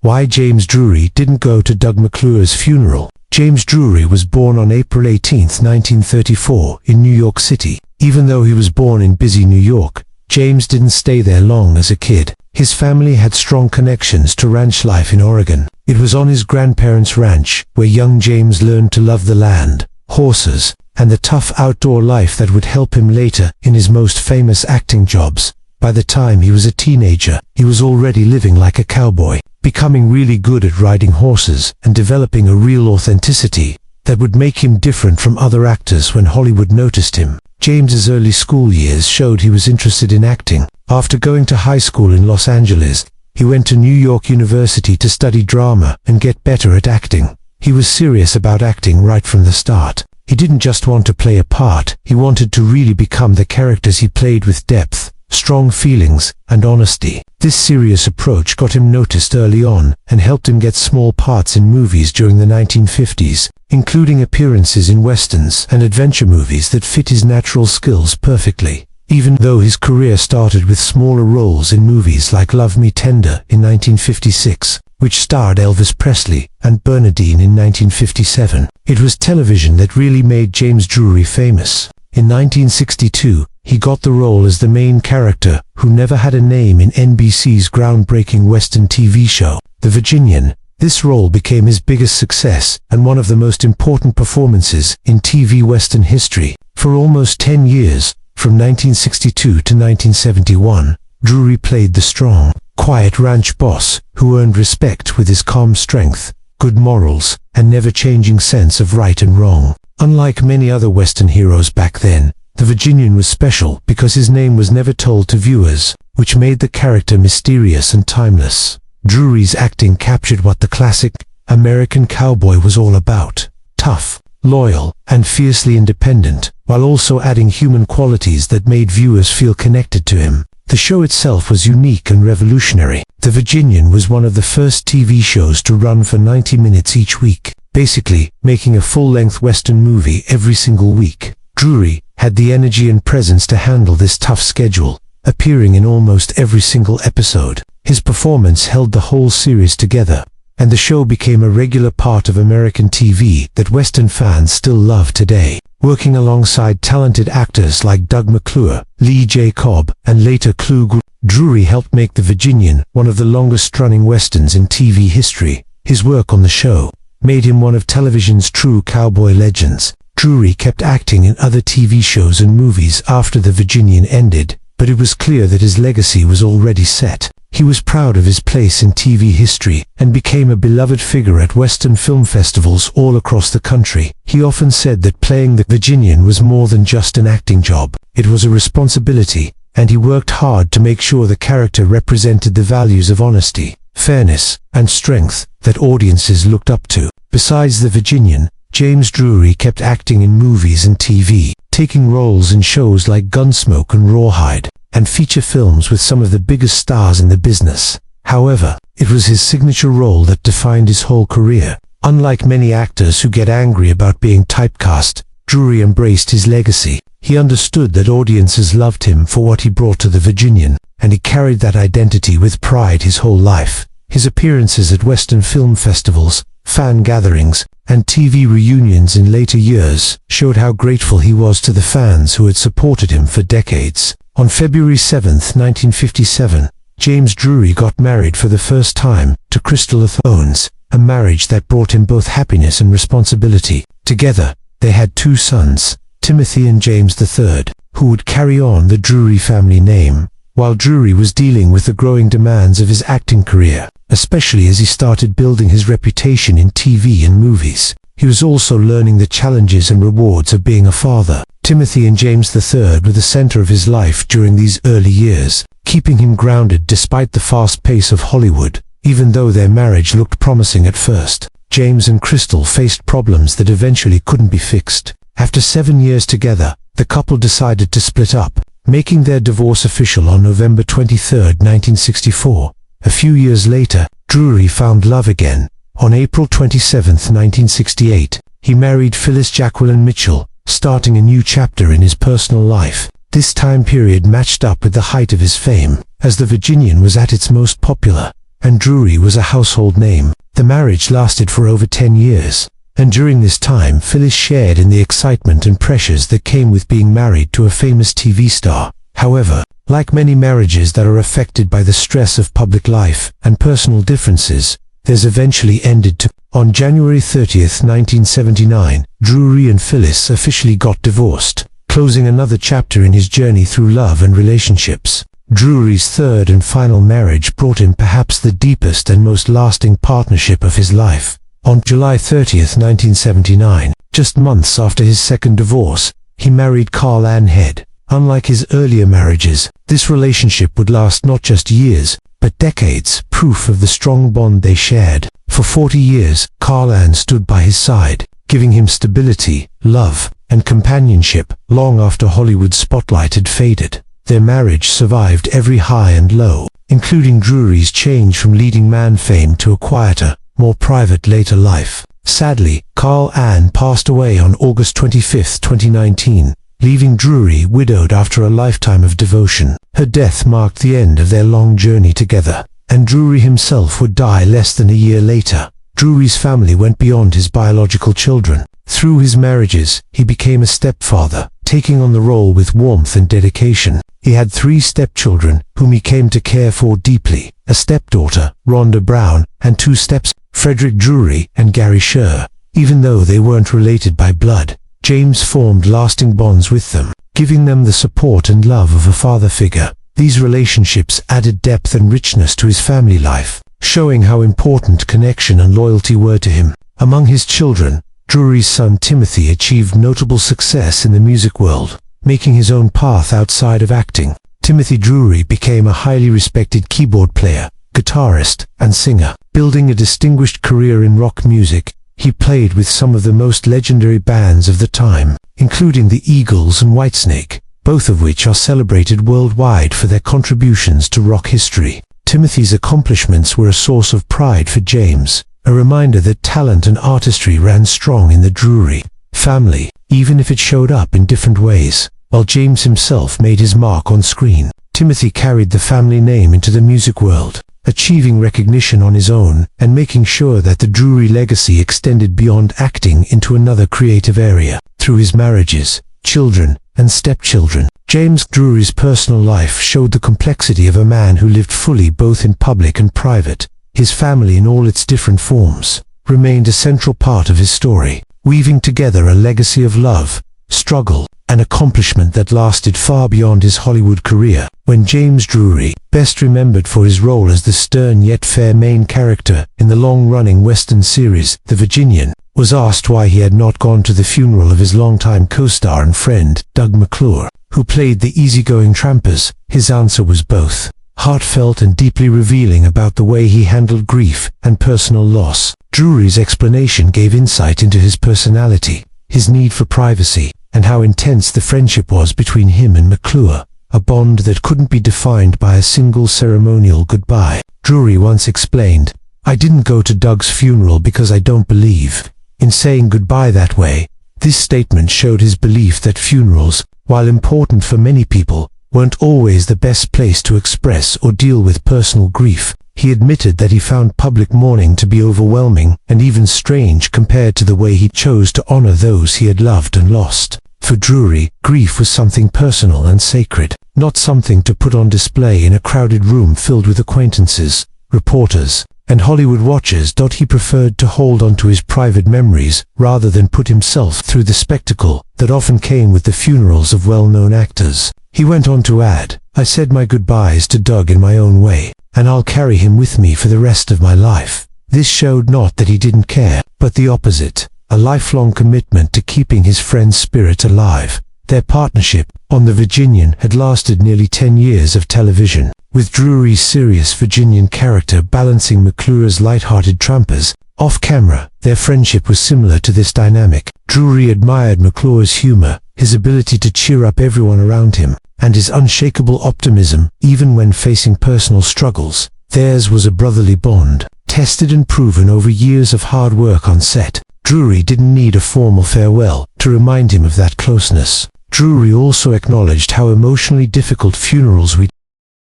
Why James Drury didn't go to Doug McClure's funeral. James Drury was born on April 18, 1934, in New York City. Even though he was born in busy New York, James didn't stay there long as a kid. His family had strong connections to ranch life in Oregon. It was on his grandparents' ranch where young James learned to love the land, horses, and the tough outdoor life that would help him later in his most famous acting jobs. By the time he was a teenager, he was already living like a cowboy, becoming really good at riding horses and developing a real authenticity that would make him different from other actors when Hollywood noticed him. James's early school years showed he was interested in acting. After going to high school in Los Angeles, he went to New York University to study drama and get better at acting. He was serious about acting right from the start. He didn't just want to play a part, he wanted to really become the characters he played with depth, strong feelings, and honesty. This serious approach got him noticed early on and helped him get small parts in movies during the 1950s, including appearances in westerns and adventure movies that fit his natural skills perfectly. Even though his career started with smaller roles in movies like Love Me Tender in 1956, which starred Elvis Presley, and Bernadine in 1957, it was television that really made James Drury famous. In 1962, he got the role as the main character who never had a name in NBC's groundbreaking Western TV show, The Virginian. This role became his biggest success and one of the most important performances in TV Western history. For almost 10 years, from 1962 to 1971, Drury played the strong, quiet ranch boss who earned respect with his calm strength, good morals, and never-changing sense of right and wrong. Unlike many other Western heroes back then, the Virginian was special because his name was never told to viewers, which made the character mysterious and timeless. Drury's acting captured what the classic American cowboy was all about: tough, loyal, and fiercely independent, while also adding human qualities that made viewers feel connected to him. The show itself was unique and revolutionary. The Virginian was one of the first TV shows to run for 90 minutes each week, basically making a full-length Western movie every single week. Drury had the energy and presence to handle this tough schedule, appearing in almost every single episode. His performance held the whole series together, and the show became a regular part of American TV that Western fans still love today. Working alongside talented actors like Doug McClure, Lee J. Cobb, and later Klug, Drury helped make The Virginian one of the longest-running westerns in TV history. His work on the show made him one of television's true cowboy legends. Drury kept acting in other TV shows and movies after The Virginian ended, but it was clear that his legacy was already set. He was proud of his place in TV history and became a beloved figure at Western film festivals all across the country. He often said that playing the Virginian was more than just an acting job. It was a responsibility, and he worked hard to make sure the character represented the values of honesty, fairness, and strength that audiences looked up to. Besides The Virginian, James Drury kept acting in movies and TV, taking roles in shows like Gunsmoke and Rawhide, and feature films with some of the biggest stars in the business. However, it was his signature role that defined his whole career. Unlike many actors who get angry about being typecast, Drury embraced his legacy. He understood that audiences loved him for what he brought to The Virginian, and he carried that identity with pride his whole life. His appearances at Western film festivals, fan gatherings, and TV reunions in later years showed how grateful he was to the fans who had supported him for decades. On February 7, 1957, James Drury got married for the first time to Crystal Owens, a marriage that brought him both happiness and responsibility. Together, they had 2 sons, Timothy and James III, who would carry on the Drury family name. While Drury was dealing with the growing demands of his acting career, especially as he started building his reputation in TV and movies, he was also learning the challenges and rewards of being a father. Timothy and James III were the center of his life during these early years, keeping him grounded despite the fast pace of Hollywood. Even though their marriage looked promising at first, James and Crystal faced problems that eventually couldn't be fixed. After 7 years together, the couple decided to split up, making their divorce official on November 23, 1964. A few years later, Drury found love again. On April 27, 1968, he married Phyllis Jacqueline Mitchell, starting a new chapter in his personal life. This time period matched up with the height of his fame, as The Virginian was at its most popular. and Drury was a household name. The marriage lasted for over 10 years, and during this time Phyllis shared in the excitement and pressures that came with being married to a famous TV star. However, like many marriages that are affected by the stress of public life and personal differences, theirs eventually ended too. On January 30th, 1979, Drury and Phyllis officially got divorced, closing another chapter in his journey through love and relationships. Drury's third and final marriage brought him perhaps the deepest and most lasting partnership of his life. On July 30th, 1979, just months after his second divorce, he married Carl Ann Head. Unlike his earlier marriages, this relationship would last not just years, but decades, proof of the strong bond they shared. For 40 years, Carl Ann stood by his side, giving him stability, love, and companionship long after Hollywood's spotlight had faded. Their marriage survived every high and low, including Drury's change from leading man fame to a quieter, more private later life. Sadly, Carl Ann passed away on August 25, 2019, leaving Drury widowed after a lifetime of devotion. Her death marked the end of their long journey together, and Drury himself would die less than a year later. Drury's family went beyond his biological children. Through his marriages, he became a stepfather, taking on the role with warmth and dedication. He had 3 stepchildren, whom he came to care for deeply: a stepdaughter, Rhonda Brown, and 2 stepsons, Frederick Drury and Gary Sher. Even though they weren't related by blood, James formed lasting bonds with them, giving them the support and love of a father figure. These relationships added depth and richness to his family life, showing how important connection and loyalty were to him. Among his children, Drury's son Timothy achieved notable success in the music world, making his own path outside of acting. Timothy Drury became a highly respected keyboard player, guitarist, and singer. Building a distinguished career in rock music, he played with some of the most legendary bands of the time, including the Eagles and Whitesnake, both of which are celebrated worldwide for their contributions to rock history. Timothy's accomplishments were a source of pride for James, a reminder that talent and artistry ran strong in the Drury family, even if it showed up in different ways. While James himself made his mark on screen, Timothy carried the family name into the music world, achieving recognition on his own and making sure that the Drury legacy extended beyond acting into another creative area. Through his marriages, children, and stepchildren, James Drury's personal life showed the complexity of a man who lived fully both in public and private. His family, in all its different forms, remained a central part of his story, weaving together a legacy of love, struggle, and accomplishment that lasted far beyond his Hollywood career. When James Drury, best remembered for his role as the stern yet fair main character in the long-running Western series The Virginian, was asked why he had not gone to the funeral of his longtime co-star and friend, Doug McClure, who played the easygoing Trampers, his answer was both heartfelt and deeply revealing about the way he handled grief and personal loss. Drury's explanation gave insight into his personality, his need for privacy, and how intense the friendship was between him and McClure, a bond that couldn't be defined by a single ceremonial goodbye. Drury once explained, "I didn't go to Doug's funeral because I don't believe in saying goodbye that way." This statement showed his belief that funerals, while important for many people, weren't always the best place to express or deal with personal grief. He admitted that he found public mourning to be overwhelming and even strange compared to the way he chose to honor those he had loved and lost. For Drury, grief was something personal and sacred, not something to put on display in a crowded room filled with acquaintances, reporters, and Hollywood watchers. He preferred to hold on to his private memories rather than put himself through the spectacle that often came with the funerals of well-known actors. He went on to add, "I said my goodbyes to Doug in my own way, and I'll carry him with me for the rest of my life." This showed not that he didn't care, but the opposite, a lifelong commitment to keeping his friend's spirit alive. Their partnership on The Virginian had lasted nearly 10 years of television, with Drury's serious Virginian character balancing McClure's light-hearted Trampers. Off-camera, their friendship was similar to this dynamic. Drury admired McClure's humor, his ability to cheer up everyone around him, and his unshakable optimism, even when facing personal struggles. Theirs was a brotherly bond, tested and proven over years of hard work on set. Drury didn't need a formal farewell to remind him of that closeness. Drury also acknowledged how emotionally difficult funerals